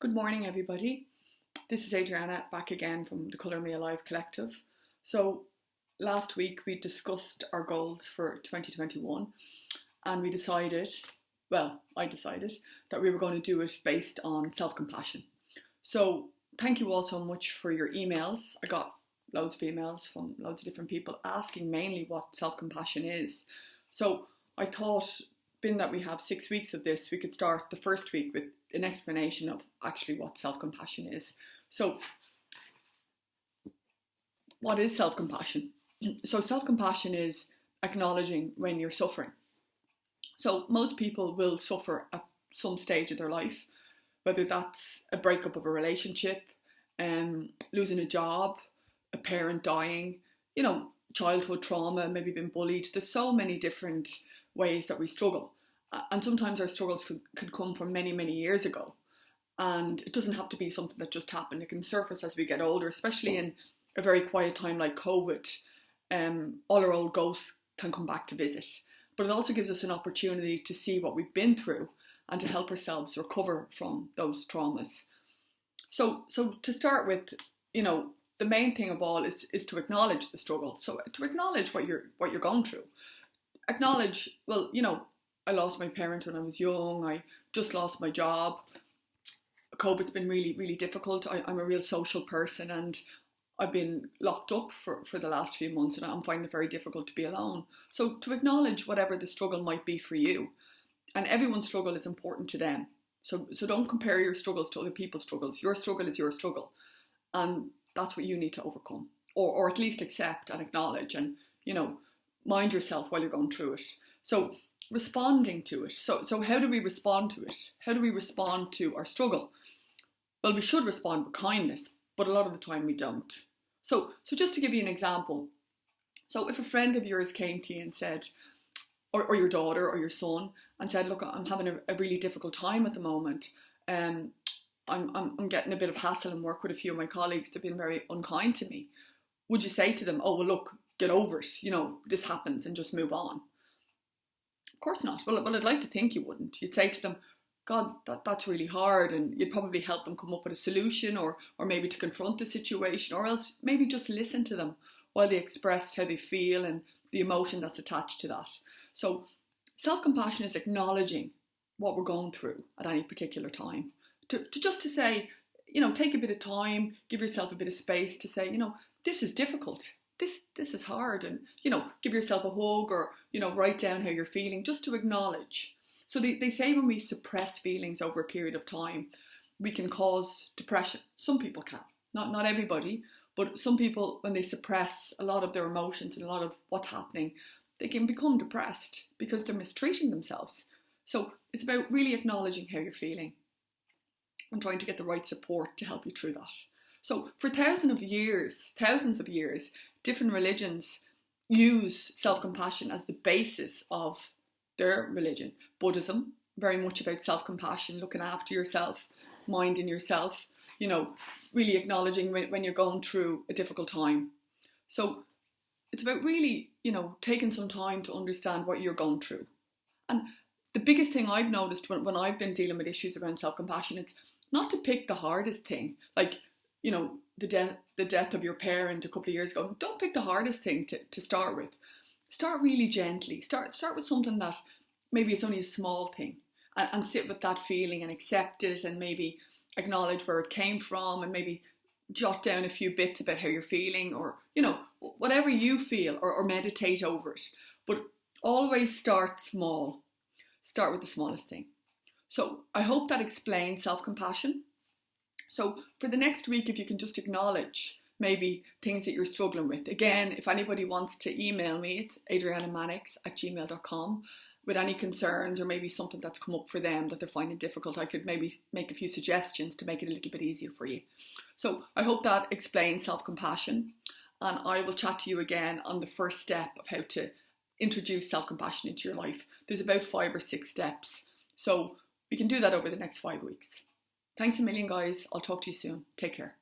Good morning, everybody. This is Adrianna back again from the Colour Me Alive Collective. So last week we discussed our goals for 2021 and I decided that we were going to do it based on self-compassion. So thank you all so much for your emails. I got loads of emails from loads of different people asking mainly what self-compassion is. So I thought, being that we have 6 weeks of this, we could start the first week with an explanation of actually what self-compassion is. So what is self-compassion? So self-compassion is acknowledging when you're suffering. So most people will suffer at some stage of their life, whether that's a breakup of a relationship, losing a job, a parent dying, childhood trauma, maybe being bullied. There's so many different ways that we struggle. And sometimes our struggles could come from many, many years ago. And it doesn't have to be something that just happened. It can surface as we get older, especially in a very quiet time like COVID. All our old ghosts can come back to visit. But it also gives us an opportunity to see what we've been through and to help ourselves recover from those traumas. So to start with, the main thing of all is to acknowledge the struggle. So to acknowledge what you're going through. Acknowledge, I lost my parent when I was young. I just lost my job. COVID's been really, really difficult. I'm a real social person and I've been locked up for the last few months and I'm finding it very difficult to be alone. So to acknowledge whatever the struggle might be for you, and everyone's struggle is important to them. So don't compare your struggles to other people's struggles. Your struggle is your struggle. And that's what you need to overcome or at least accept and acknowledge and, mind yourself while you're going through it. So responding to it. So how do we respond to it? How do we respond to our struggle? Well, we should respond with kindness, but a lot of the time we don't. So just to give you an example. So if a friend of yours came to you and said, or your daughter or your son, and said, look, I'm having a really difficult time at the moment. I'm getting a bit of hassle in work with a few of my colleagues. They've been very unkind to me. Would you say to them, oh, well, look, get over it. This happens and just move on? Of course not. Well, I'd like to think you wouldn't. You'd say to them, God, that's really hard, and you'd probably help them come up with a solution or maybe to confront the situation, or else maybe just listen to them while they expressed how they feel and the emotion that's attached to that. So self-compassion is acknowledging what we're going through at any particular time. To say, take a bit of time, give yourself a bit of space to say, this is difficult. This is hard, and give yourself a hug or write down how you're feeling, just to acknowledge. So they say when we suppress feelings over a period of time, we can cause depression. Some people can, not everybody, but some people, when they suppress a lot of their emotions and a lot of what's happening, they can become depressed because they're mistreating themselves. So it's about really acknowledging how you're feeling and trying to get the right support to help you through that. So for thousands of years, different religions use self-compassion as the basis of their religion. Buddhism, very much about self-compassion, looking after yourself, minding yourself, really acknowledging when you're going through a difficult time. So it's about really, taking some time to understand what you're going through. And the biggest thing I've noticed when I've been dealing with issues around self-compassion, it's not to pick the hardest thing. Like, the death of your parent a couple of years ago. Don't pick the hardest thing to start with. Start really gently. Start with something that maybe it's only a small thing, and sit with that feeling and accept it, and maybe acknowledge where it came from, and maybe jot down a few bits about how you're feeling, or whatever you feel, or meditate over it. But always start small. Start with the smallest thing. So I hope that explains self-compassion. So for the next week, if you can just acknowledge maybe things that you're struggling with. Again, if anybody wants to email me, it's adriannamannix@gmail.com with any concerns or maybe something that's come up for them that they're finding difficult. I could maybe make a few suggestions to make it a little bit easier for you. So I hope that explains self-compassion, and I will chat to you again on the first step of how to introduce self-compassion into your life. There's about 5 or 6 steps. So we can do that over the next 5 weeks. Thanks a million, guys. I'll talk to you soon. Take care.